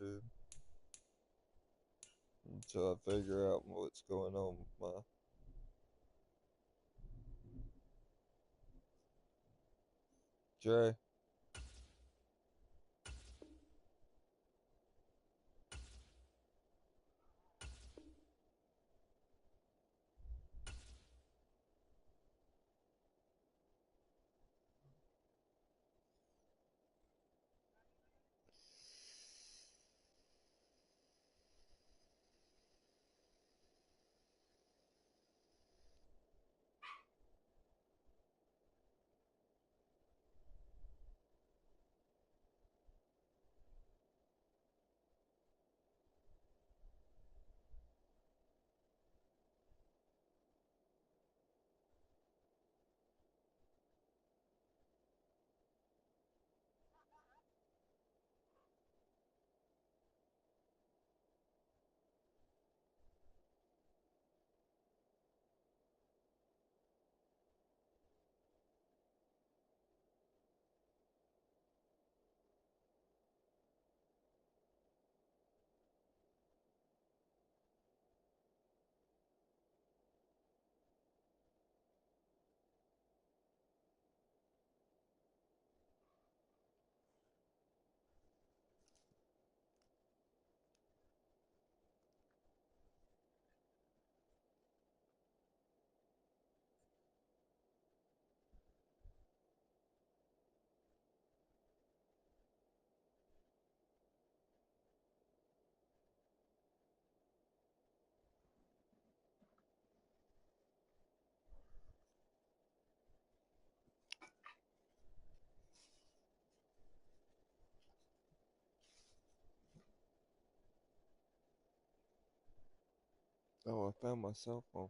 YouTube until I figure out what's going on with my. Jay. Oh, I found my cell phone.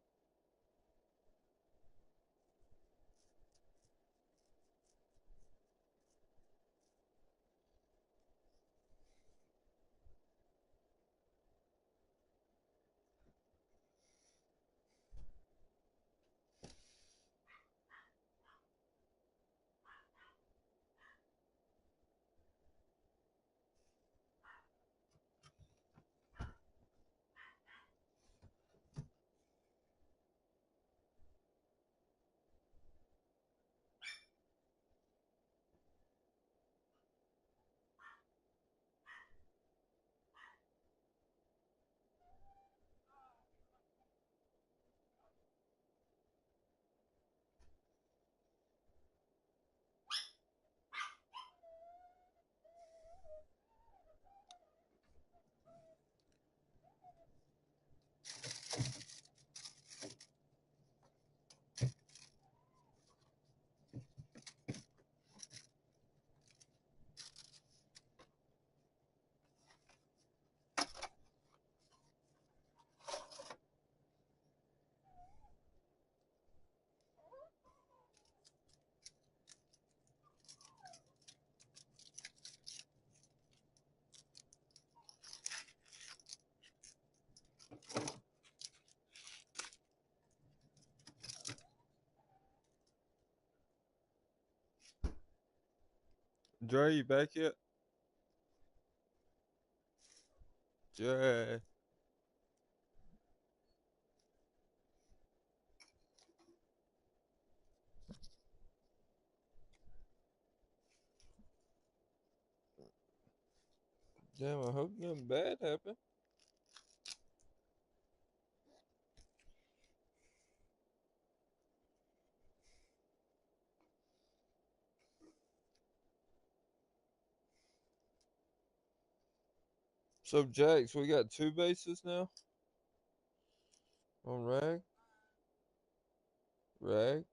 Dre, you back yet? Jay. Damn, I hope nothing bad happened. So, Jax, we got 2 bases now on Rag. Rag.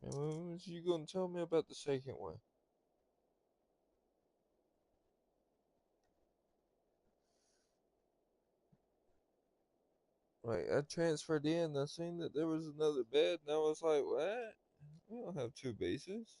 And when was you gonna tell me about the second one? Like, I transferred in, I seen that there was another bed, and I was like, what? We don't have 2 bases.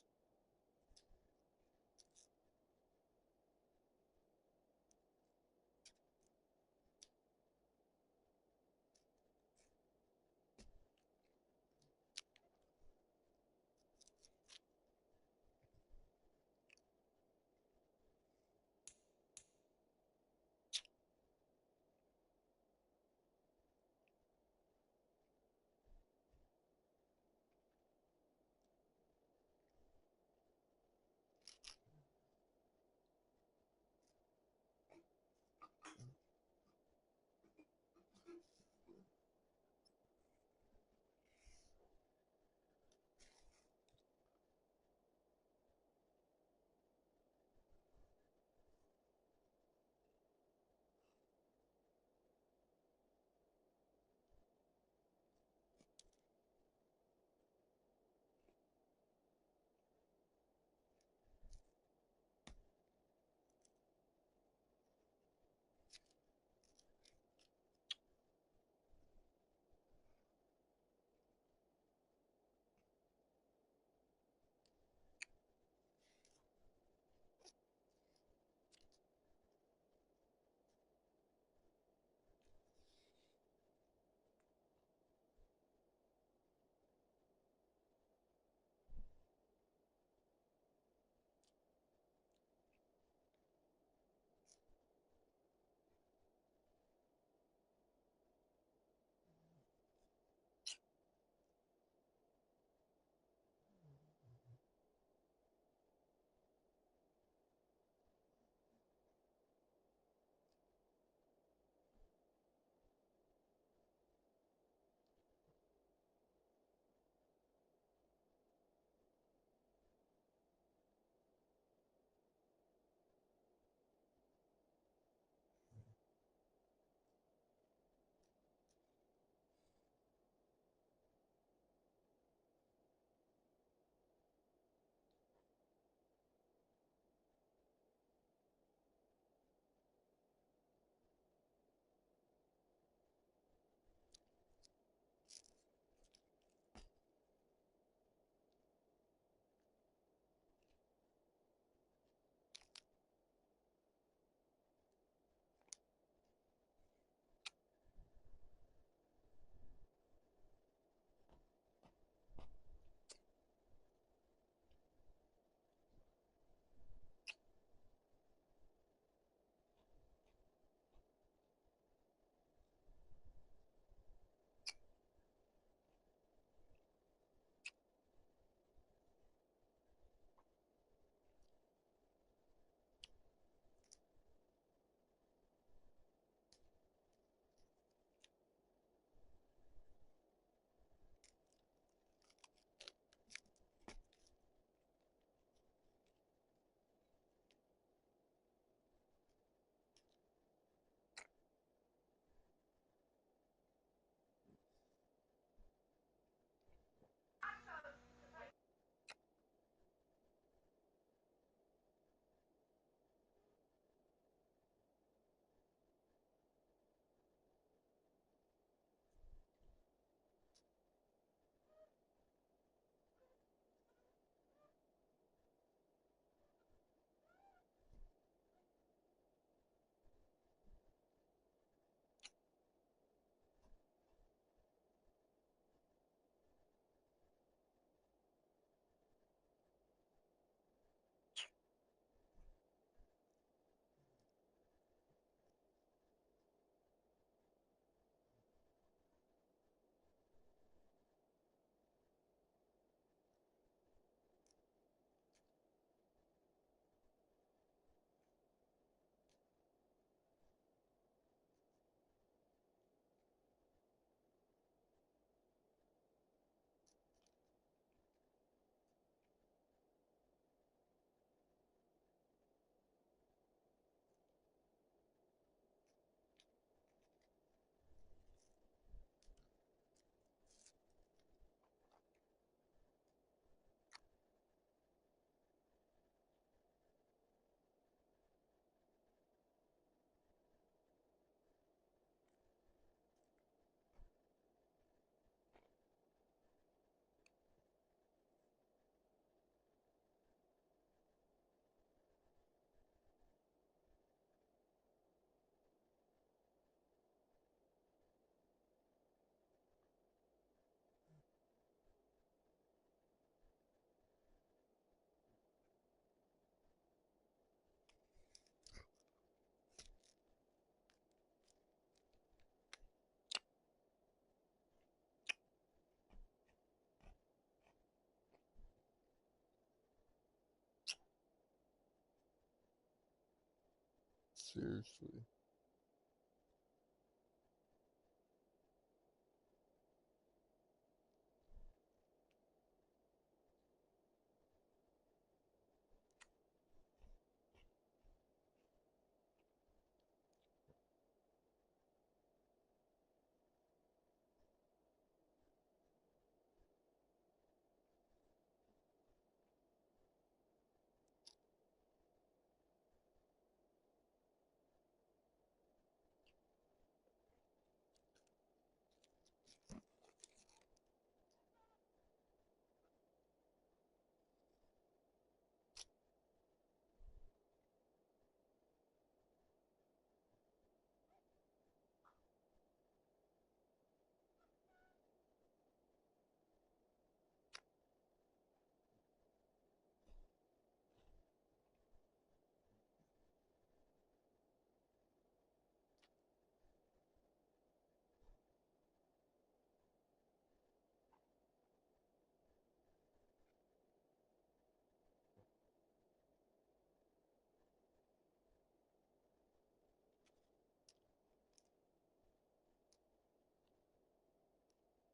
Seriously.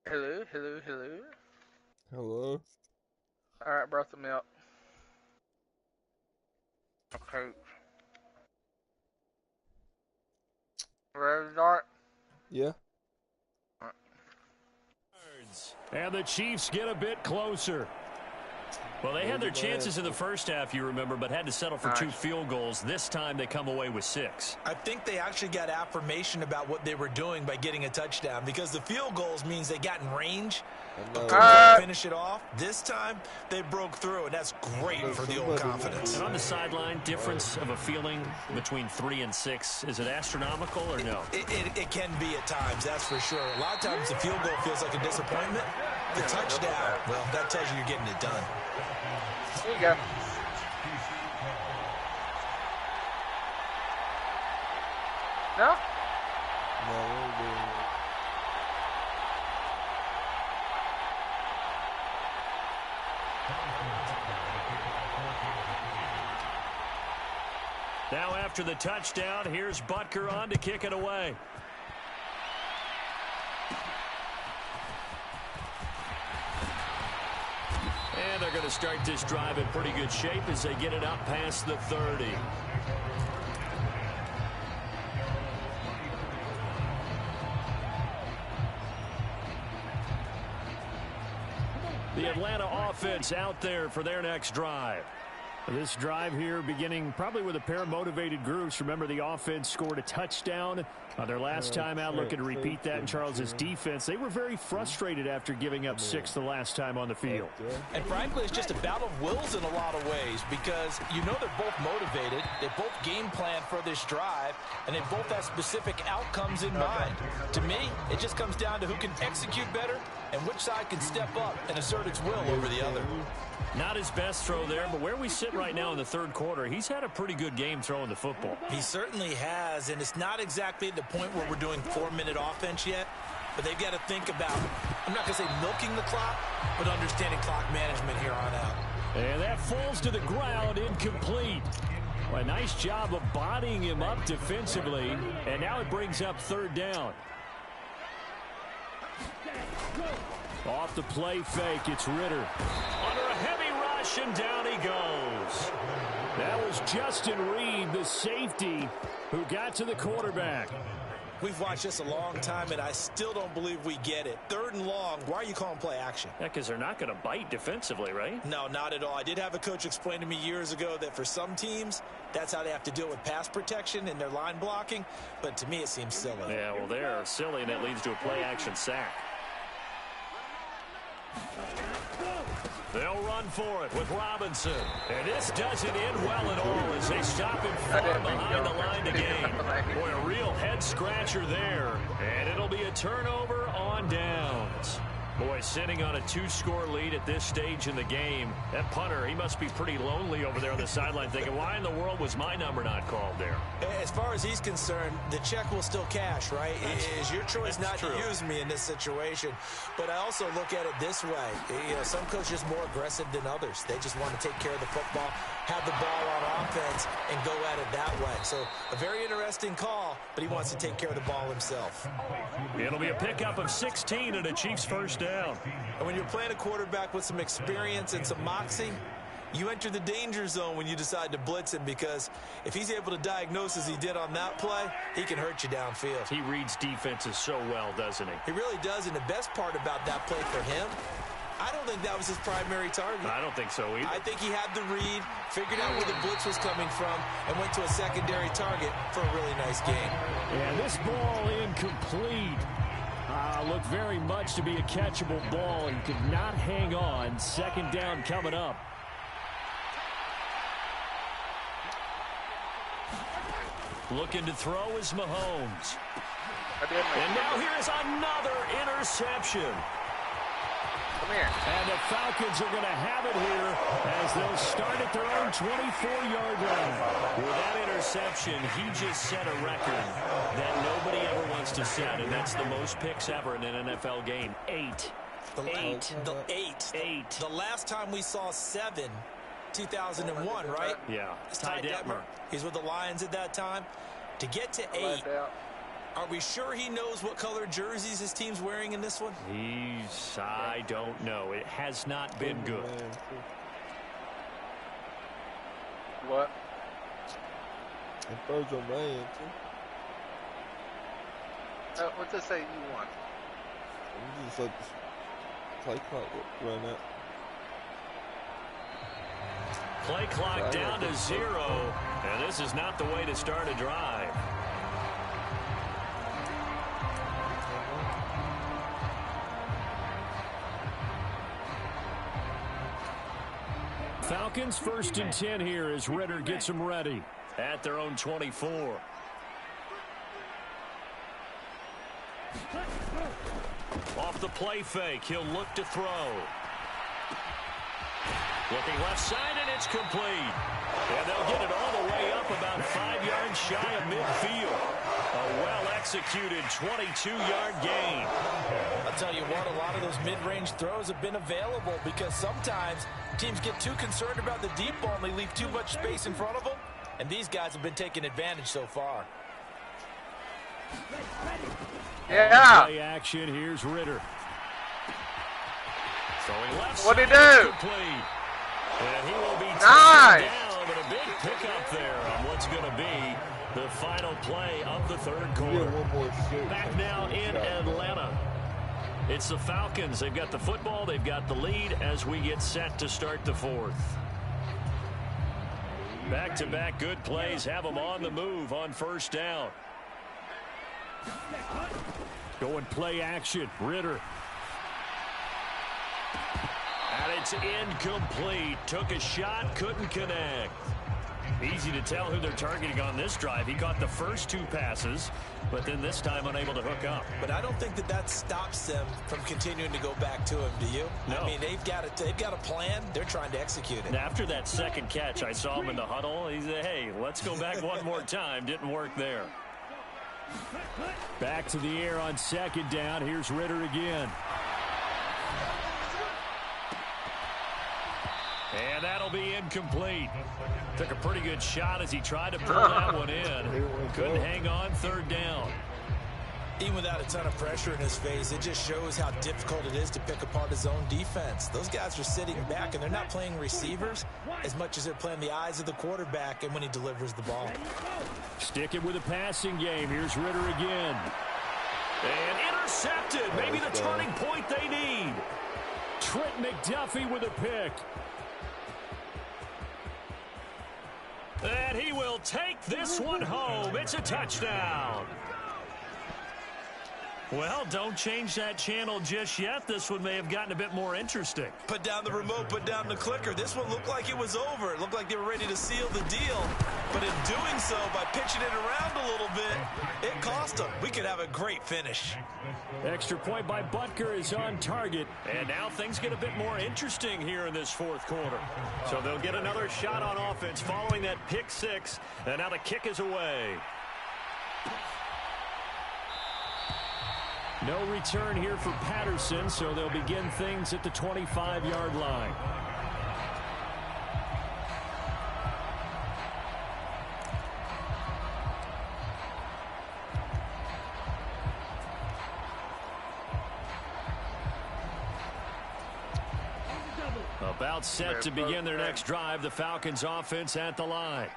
Hello, hello, hello. Hello? Alright, brought the milk. Okay. Ready to start? Yeah. And the Chiefs get a bit closer. Well, they had their chances in the first half, you remember, but had to settle for 2 field goals. This time they come away with 6. I think they actually got affirmation about what they were doing by getting a touchdown, because the field goals means they got in range to finish it off. This time they broke through, and that's great for the old confidence. And on the sideline, difference of a feeling between 3 and 6, is it astronomical or no? It can be at times, that's for sure. A lot of times the field goal feels like a disappointment. The touchdown, well, that tells you you're getting it done. Here you go. No? No, we're doing it. Now after the touchdown, here's Butker on to kick it away. And they're going to start this drive in pretty good shape as they get it up past the 30. The Atlanta offense out there for their next drive. This drive here beginning probably with a pair of motivated groups. Remember, the offense scored a touchdown on their last time out. Looking to repeat that in Charles's defense. They were very frustrated after giving up 6 the last time on the field. And frankly, it's just a battle of wills in a lot of ways, because you know they're both motivated. They both game plan for this drive, and they both have specific outcomes in mind. To me, it just comes down to who can execute better and which side can step up and assert its will over the other. Not his best throw there, but where we sit right now in the third quarter, he's had a pretty good game throwing the football. He certainly has, and it's not exactly at the point where we're doing 4-minute offense yet, but they've got to think about, I'm not going to say milking the clock, but understanding clock management here on out. And that falls to the ground, incomplete. Well, a nice job of bodying him up defensively, and now it brings up third down. Off the play fake, it's Ritter. Under a heavy rush, and down he goes. That was Justin Reed, the safety, who got to the quarterback. We've watched this a long time, and I still don't believe we get it. 3rd and long, why are you calling play action? Yeah, because they're not going to bite defensively, right? No, not at all. I did have a coach explain to me years ago that for some teams, that's how they have to deal with pass protection and their line blocking, but to me it seems silly. Yeah, well, they're silly, and it leads to a play action sack. They'll run for it with Robinson. And this doesn't end well at all as they stop him far behind the line to gain. Boy, a real head-scratcher there. And it'll be a turnover on downs. Boy, sitting on a 2-score lead at this stage in the game, that punter, he must be pretty lonely over there on the sideline thinking, why in the world was my number not called there? As far as he's concerned, the check will still cash, right? It is your choice not to use me in this situation. But I also look at it this way. You know, some coaches are more aggressive than others. They just want to take care of the football, have the ball on offense, and go at it that way. So a very interesting call, but he wants to take care of the ball himself. It'll be a pickup of 16 and a Chiefs first down. And when you're playing a quarterback with some experience and some moxie, you enter the danger zone when you decide to blitz him, because if he's able to diagnose as he did on that play, he can hurt you downfield. He reads defenses so well, doesn't he? He really does, and the best part about that play for him, I don't think that was his primary target. I don't think so either. I think he had the read, figured out where the blitz was coming from, and went to a secondary target for a really nice game. And this ball incomplete. Looked very much to be a catchable ball. He could not hang on. Second down coming up. Looking to throw is Mahomes. And now here is another interception. Come here. And the Falcons are going to have it here as they'll start at their own 24-yard line. With that interception, he just set a record that nobody ever wants to set, and that's the most picks ever in an NFL game. 8. The last time we saw 7, 2001, right? Yeah. It's Ty Detmer. He's with the Lions at that time. To get to 8, are we sure he knows what color jerseys his team's wearing in this one? I don't know. It has not been good. What? It throws your man, too. What's it say you want? You just let the play clock run out. Play clock down to 0, and this is not the way to start a drive. Falcons 1st and 10 here as Ritter gets them ready. At their own 24. Off the play fake, he'll look to throw. Looking left side, and it's complete. And they'll get it all the way up about 5 yards shy of midfield. A well-executed 22-yard gain. I'll tell you what, a lot of those mid-range throws have been available because sometimes teams get too concerned about the deep ball and they leave too much space in front of them. And these guys have been taking advantage so far. Yeah. Play action. Here's Ritter. Throwing left What'd he side, do? complete. And he will be Nice. taken down, but a big pickup there on what's going to be the final play of the third quarter. One more shit. Back now in Atlanta. It's the Falcons. They've got the football. They've got the lead as we get set to start the fourth. Back-to-back good plays have them on the move on first down. Going play action. Ritter. And it's incomplete. Took a shot, couldn't connect. Easy to tell who they're targeting on this drive. He caught the first 2 passes, but then this time unable to hook up. But I don't think that stops them from continuing to go back to him, do you? No. I mean, they've got a plan. They're trying to execute it. And after that second catch, I saw him in the huddle. He said, hey, let's go back one more time. Didn't work there. Back to the air on second down. Here's Ritter again. And that'll be incomplete. Took a pretty good shot as he tried to pull that one in. Couldn't hang on third down. Even without a ton of pressure in his face, it just shows how difficult it is to pick apart his own defense. Those guys are sitting back, and they're not playing receivers as much as they're playing the eyes of the quarterback and when he delivers the ball. Sticking with the passing game. Here's Ritter again. And intercepted. Maybe the turning point they need. Trent McDuffie with a pick. And he will take this one home. It's a touchdown. Well, don't change that channel just yet. This one may have gotten a bit more interesting. Put down the remote, put down the clicker. This one looked like it was over. It looked like they were ready to seal the deal. But in doing so, by pitching it around a little bit, it cost them. We could have a great finish. Extra point by Butker is on target. And now things get a bit more interesting here in this fourth quarter. So they'll get another shot on offense following that pick six. And now the kick is away. No return here for Patterson, so they'll begin things at the 25-yard line. About set to begin their next drive, the Falcons offense at the line.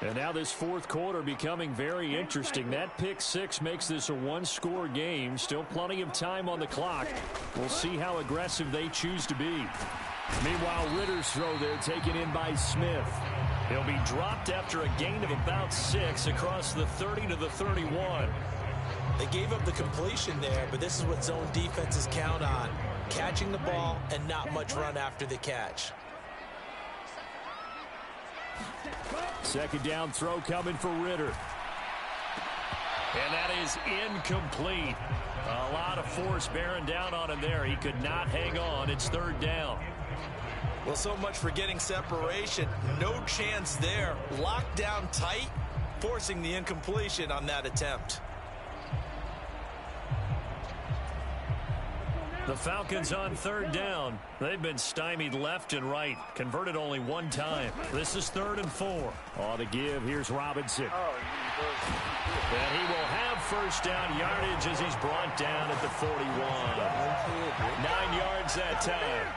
And now this fourth quarter becoming very interesting. That pick six makes this a one-score game. Still plenty of time on the clock. We'll see how aggressive they choose to be. Meanwhile, Ritter's throw there taken in by Smith. He'll be dropped after a gain of about 6 across the 30 to the 31. They gave up the completion there, but this is what zone defenses count on. Catching the ball and not much run after the catch. Second down throw coming for Ritter. And that is incomplete. A lot of force bearing down on him there. He could not hang on. It's third down. Well, so much for getting separation. No chance there. Locked down tight, forcing the incompletion on that attempt. The Falcons on third down. They've been stymied left and right. Converted only one time. This is 3rd and 4. On the give, here's Robinson. And he will have first down yardage as he's brought down at the 41. 9 yards that time.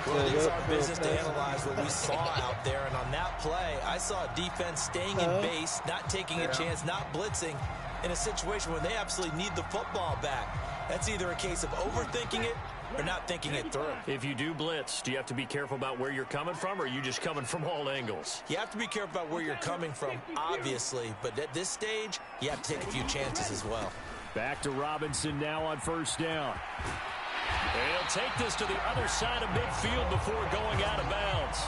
Well, it is our business to analyze what we saw out there. And on that play, I saw a defense staying in base, not taking a chance, not blitzing in a situation where they absolutely need the football back. That's either a case of overthinking it or not thinking it through. If you do blitz, do you have to be careful about where you're coming from, or are you just coming from all angles? You have to be careful about where you're coming from, obviously. But at this stage, you have to take a few chances as well. Back to Robinson now on first down. And he'll take this to the other side of midfield before going out of bounds.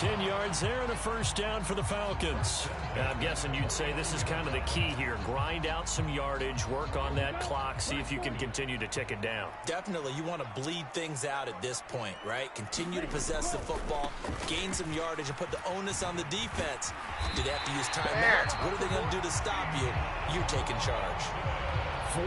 10 yards there and a first down for the Falcons. And I'm guessing you'd say this is kind of the key here. Grind out some yardage, work on that clock, see if you can continue to tick it down. Definitely, you want to bleed things out at this point, right? Continue to possess the football, gain some yardage, and put the onus on the defense. Do they have to use timeouts? What are they going to do to stop you? You're taking charge.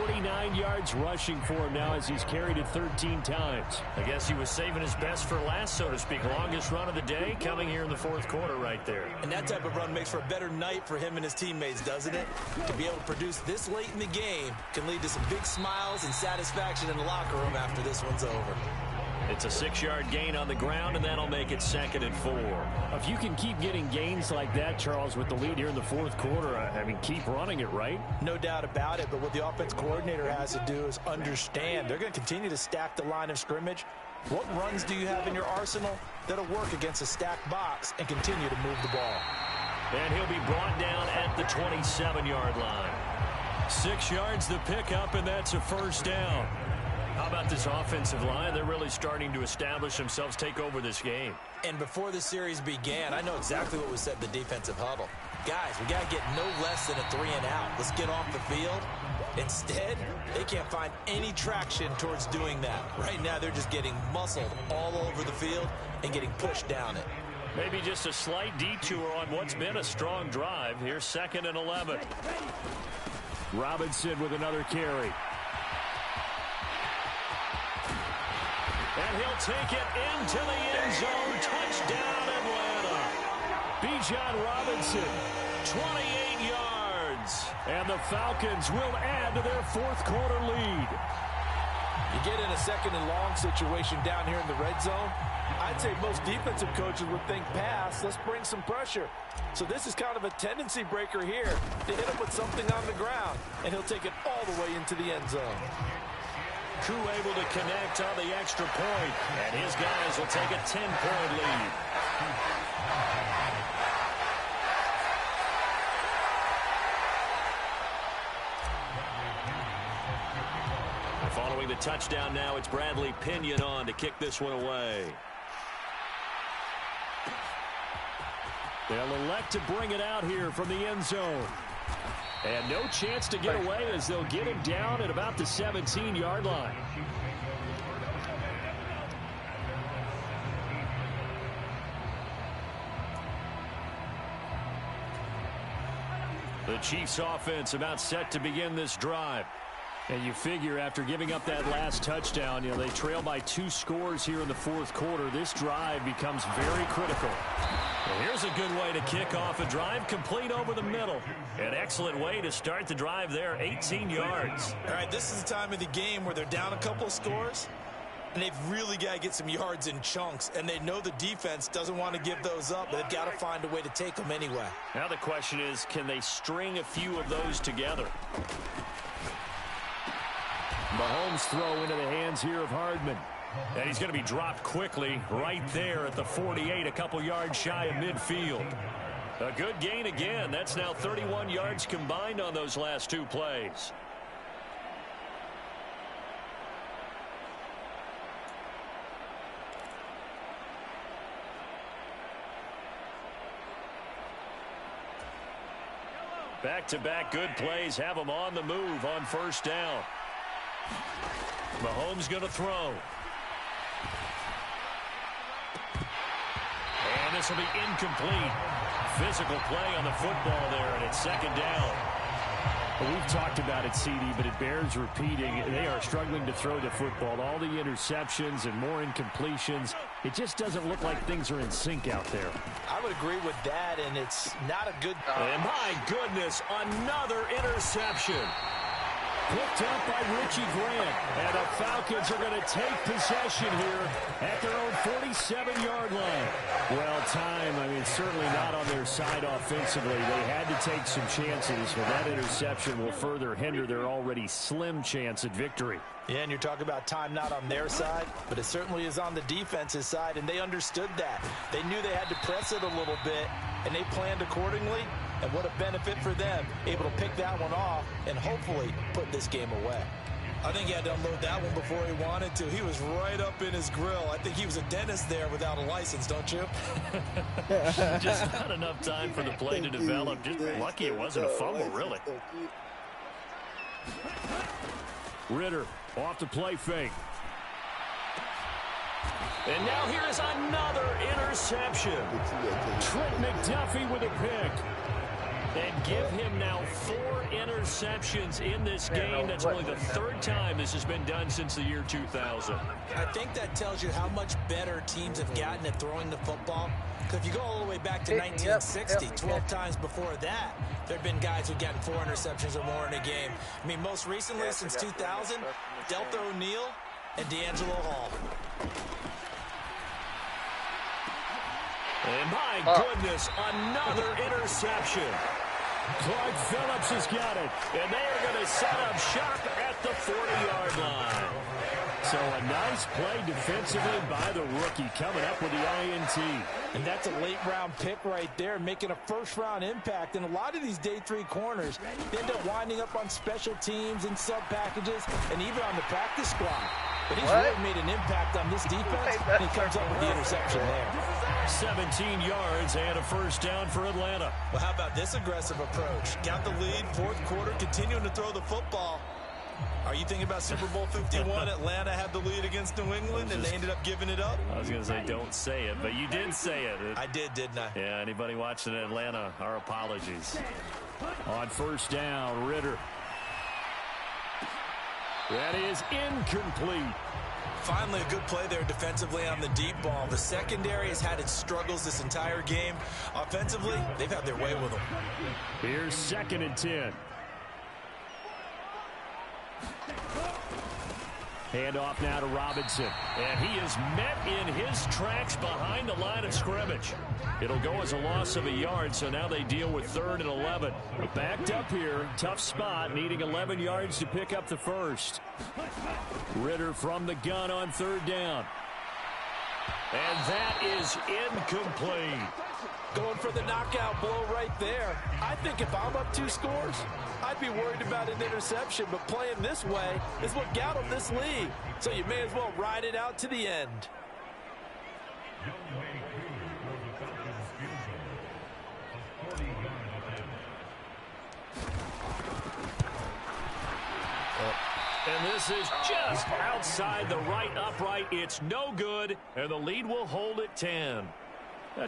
49 yards rushing for him now as he's carried it 13 times. I guess he was saving his best for last, so to speak. Longest run of the day coming here in the fourth quarter right there. And that type of run makes for a better night for him and his teammates, doesn't it? To be able to produce this late in the game can lead to some big smiles and satisfaction in the locker room after this one's over. It's a 6-yard gain on the ground, and that'll make it 2nd and 4. If you can keep getting gains like that, Charles, with the lead here in the fourth quarter, I mean, keep running it, right? No doubt about it, but what the offense coordinator has to do is understand. They're going to continue to stack the line of scrimmage. What runs do you have in your arsenal that'll work against a stacked box and continue to move the ball? And he'll be brought down at the 27-yard line. 6 yards the pickup, and that's a first down. How about this offensive line? They're really starting to establish themselves, take over this game. And before the series began, I know exactly what was said in the defensive huddle. Guys, we got to get no less than a 3-and-out. Let's get off the field. Instead, they can't find any traction towards doing that. Right now, they're just getting muscled all over the field and getting pushed down it. Maybe just a slight detour on what's been a strong drive. Here's 2nd and 11. Robinson with another carry. And he'll take it into the end zone. Touchdown, Atlanta. Bijan Robinson, 28 yards. And the Falcons will add to their fourth quarter lead. You get in a 2nd and long situation down here in the red zone, I'd say most defensive coaches would think pass, let's bring some pressure. So this is kind of a tendency breaker here to hit him with something on the ground, and he'll take it all the way into the end zone. Koo able to connect on the extra point, and his guys will take a 10-point lead. a touchdown now. It's Bradley Pinion on to kick this one away. They'll elect to bring it out here from the end zone. And no chance to get away as they'll get him down at about the 17-yard line. The Chiefs offense about set to begin this drive. And you figure after giving up that last touchdown, they trail by 2 scores here in the fourth quarter. This drive becomes very critical. Well, here's a good way to kick off a drive, complete over the middle. An excellent way to start the drive there, 18 yards. All right, this is the time of the game where they're down a couple of scores, and they've really got to get some yards in chunks, and they know the defense doesn't want to give those up, but they've got to find a way to take them anyway. Now the question is, can they string a few of those together? Mahomes throw into the hands here of Hardman. And he's going to be dropped quickly right there at the 48, a couple yards shy of midfield. A good gain again. That's now 31 yards combined on those last 2 plays. Back-to-back good plays have them on the move on first down. Mahomes going to throw. And this will be incomplete. Physical play on the football there, and it's second down. Well, we've talked about it, CD, but it bears repeating. They are struggling to throw the football. All the interceptions and more incompletions. It just doesn't look like things are in sync out there. I would agree with that, and it's not a good... And my goodness, another interception. Picked up by Richie Grant. And the Falcons are going to take possession here at their own 47-yard line. Well, certainly not on their side offensively. They had to take some chances, but that interception will further hinder their already slim chance at victory. Yeah, and you're talking about time not on their side, but it certainly is on the defense's side, and they understood that. They knew they had to press it a little bit, and they planned accordingly. And what a benefit for them, able to pick that one off and hopefully put this game away. I think he had to unload that one before he wanted to. He was right up in his grill. I think he was a dentist there without a license, don't you? Just not enough time for the play to develop. Just lucky it wasn't a fumble, really. Ritter off the play fake. And now here's another interception. Trent McDuffie with a pick. And give him now 4 interceptions in this game. That's only the 3rd time this has been done since the year 2000. I think that tells you how much better teams have gotten at throwing the football. Because if you go all the way back to 1960, 12 times before that, there have been guys who've gotten 4 interceptions or more in a game. I mean, most recently, since 2000, Delta O'Neal and D'Angelo Hall. And my goodness, another interception. Clark Phillips has got it. And they are going to set up shop at the 40-yard line. So a nice play defensively by the rookie coming up with the INT. And that's a late-round pick right there, making a first-round impact. And a lot of these day 3 corners, they end up winding up on special teams and sub-packages and even on the practice squad. But he's really made an impact on this defense, and he comes up with the interception there. 17 yards and a first down for Atlanta. Well, how about this aggressive approach? Got the lead, 4th quarter, continuing to throw the football. Are you thinking about Super Bowl 51? Atlanta had the lead against New England, and they ended up giving it up? I was going to say, don't say it, but you did say it. I did, didn't I? Yeah, anybody watching Atlanta, our apologies. On first down, Ritter. That is incomplete. Finally, a good play there defensively on the deep ball. The secondary has had its struggles this entire game. Offensively, they've had their way with them. Here's 2nd and 10. Handoff now to Robinson. And he is met in his tracks behind the line of scrimmage. It'll go as a loss of a yard, so now they deal with 3rd and 11. Backed up here, tough spot, needing 11 yards to pick up the first. Ritter from the gun on 3rd down. And that is incomplete. Going for the knockout blow right there. I think if I'm up 2 scores, I'd be worried about an interception, but playing this way is what got him this lead. So you may as well ride it out to the end. And this is just outside the right upright. It's no good, and the lead will hold at 10.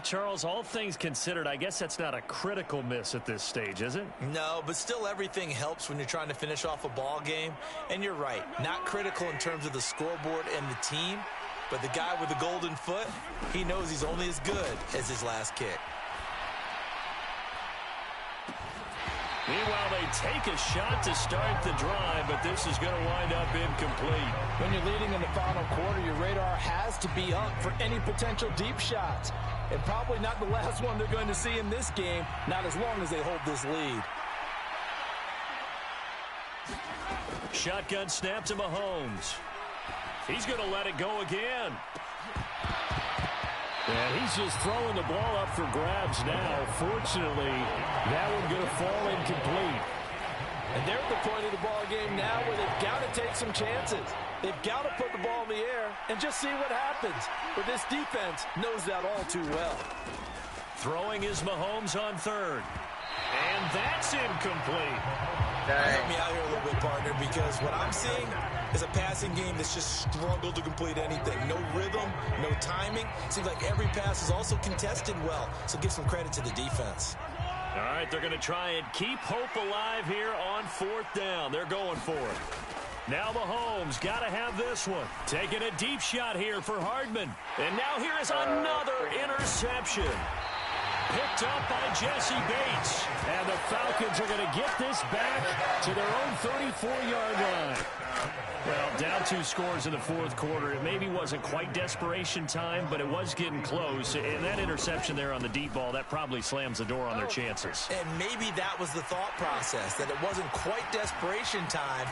Charles, all things considered, I guess that's not a critical miss at this stage, is it? No, but still everything helps when you're trying to finish off a ball game. And you're right, not critical in terms of the scoreboard and the team, but the guy with the golden foot, he knows he's only as good as his last kick. Meanwhile, they take a shot to start the drive, but this is going to wind up incomplete. When you're leading in the final quarter, your radar has to be up for any potential deep shots. And probably not the last one they're going to see in this game, not as long as they hold this lead. Shotgun snap to Mahomes. He's going to let it go again. And he's just throwing the ball up for grabs now. Fortunately, that one's going to fall incomplete. And they're at the point of the ball game now where they've got to take some chances. They've got to put the ball in the air and just see what happens. But this defense knows that all too well. Throwing is Mahomes on third. And that's incomplete. Help me out here a little bit, partner, because what I'm seeing is a passing game that's just struggled to complete anything. No rhythm, no timing. Seems like every pass is also contested well. So give some credit to the defense. All right, they're going to try and keep hope alive here on 4th down. They're going for it. Now Mahomes got to have this one. Taking a deep shot here for Hardman. And now here is another interception. Picked up by Jesse Bates. And the Falcons are going to get this back to their own 34-yard line. Well, down 2 scores in the 4th quarter. It maybe wasn't quite desperation time, but it was getting close. And that interception there on the deep ball, that probably slams the door on their chances. And maybe that was the thought process, that it wasn't quite desperation time.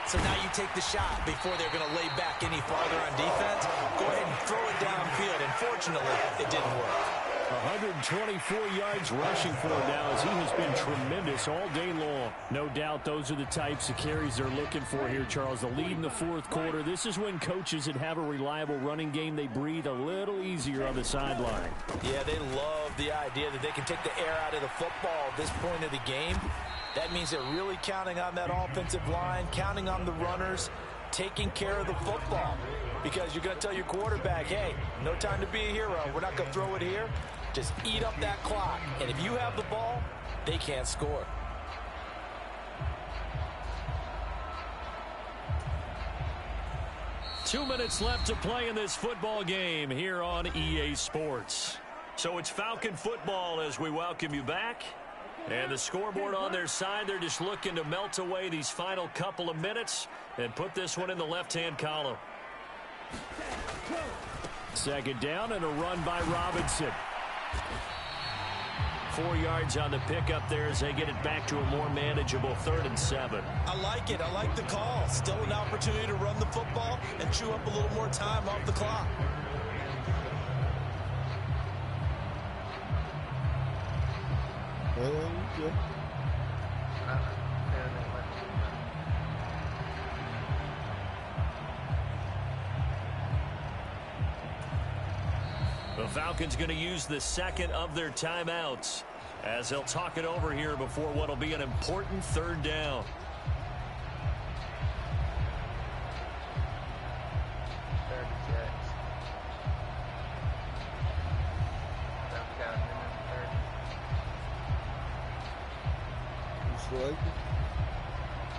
So now you take the shot before they're going to lay back any farther on defense. Go ahead and throw it downfield. And fortunately, it didn't work. 124 yards rushing for him now as he has been tremendous all day long. No doubt those are the types of carries they're looking for here, Charles. The lead in the 4th quarter. This is when coaches that have a reliable running game, they breathe a little easier on the sideline. Yeah, they love the idea that they can take the air out of the football at this point of the game. That means they're really counting on that offensive line, counting on the runners, taking care of the football. Because you're going to tell your quarterback, hey, no time to be a hero. We're not going to throw it here. Just eat up that clock. And if you have the ball, they can't score. Two minutes left to play in this football game here on EA Sports. So it's Falcon football as we welcome you back. And the scoreboard on their side, they're just looking to melt away these final couple of minutes and put this one in the left-hand column. 2nd down and a run by Robinson. 4 yards on the pickup there as they get it back to a more manageable 3rd and 7. I like it. I like the call. Still an opportunity to run the football and chew up a little more time off the clock. The Falcons going to use the 2nd of their timeouts as they'll talk it over here before what will be an important 3rd down. Like it?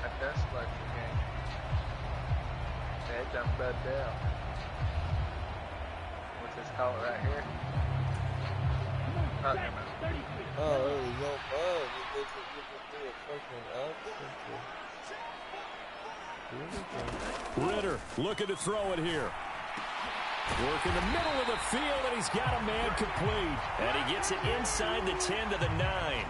I best like the game. They done bad down. What's this color right here? Oh, never mind. Oh, it was on fire. It doesn't give me a fucking option to Ritter looking to throw it here. Work in the middle of the field, and he's got a man complete. And he gets it inside the 10 to the 9.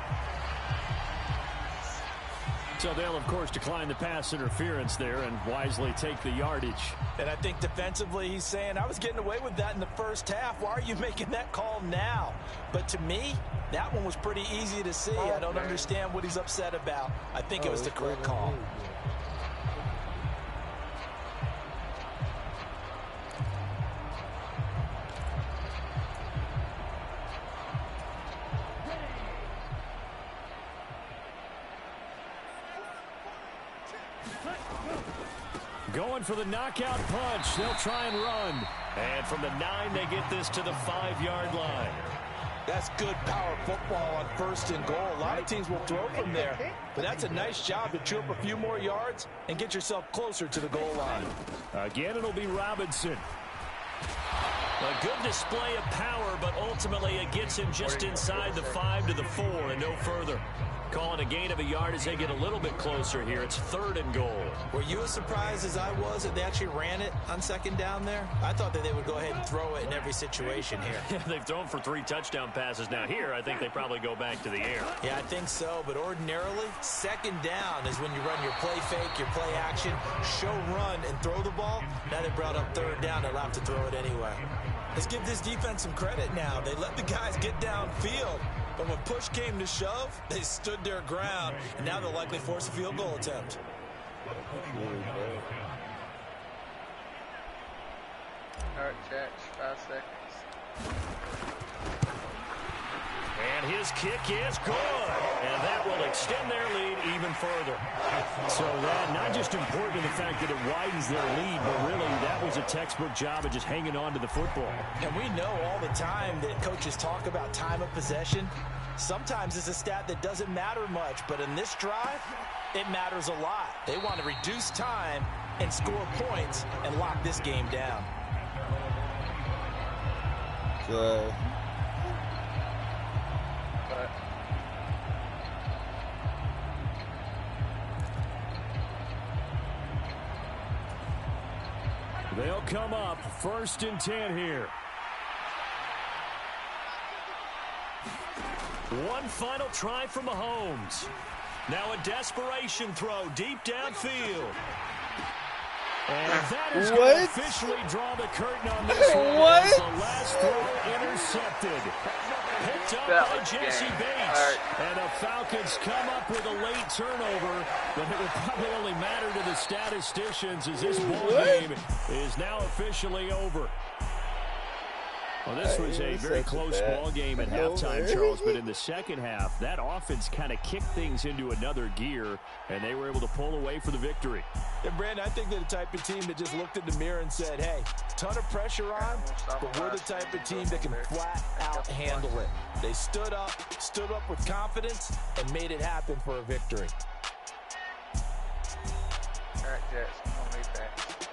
So they'll, of course, decline the pass interference there and wisely take the yardage. And I think defensively he's saying, I was getting away with that in the first half. Why are you making that call now? But to me, that one was pretty easy to see. I don't understand what he's upset about. I think it was the correct call. Going for the knockout punch. They'll try and run. And from the 9, they get this to the 5-yard line. That's good power football on 1st and goal. A lot of teams will throw from there. But that's a nice job to chew up a few more yards and get yourself closer to the goal line. Again, it'll be Robinson. A good display of power, but ultimately it gets him just inside the 5 to the 4 and no further. Calling a gain of a yard as they get a little bit closer here. It's 3rd and goal. Were you as surprised as I was that they actually ran it on 2nd down there? I thought that they would go ahead and throw it in every situation here. Yeah, they've thrown for 3 touchdown passes. Now here, I think they probably go back to the air. Yeah, I think so, but ordinarily, 2nd down is when you run your play fake, your play action, show run, and throw the ball. Now they brought up 3rd down. They'll have to throw it anyway. Let's give this defense some credit now. They let the guys get downfield. But when push came to shove, they stood their ground, and now they'll likely force a field goal attempt. All right, catch, 5 seconds. And his kick is good. And that will extend their lead even further. So that not just important in the fact that it widens their lead, but really that was a textbook job of just hanging on to the football. And we know all the time that coaches talk about time of possession. Sometimes it's a stat that doesn't matter much, but in this drive, it matters a lot. They want to reduce time and score points and lock this game down. They'll come up 1st and 10 here. One final try from Mahomes. Now a desperation throw deep downfield. And that is going to officially draw the curtain on this one. What? The last throw intercepted. Picked up by Jesse Bates. And the Falcons come up with a late turnover, but it will probably only matter to the statisticians as this ball game is now officially over. Well, this was a very close ball game at halftime, Charles, but in the second half, that offense kind of kicked things into another gear, and they were able to pull away for the victory. And, Brandon, I think they're the type of team that just looked in the mirror and said, hey, ton of pressure on, but we're the type of team that can flat out handle it. They stood up with confidence, and made it happen for a victory. All right, Jets, I'm going to leave that.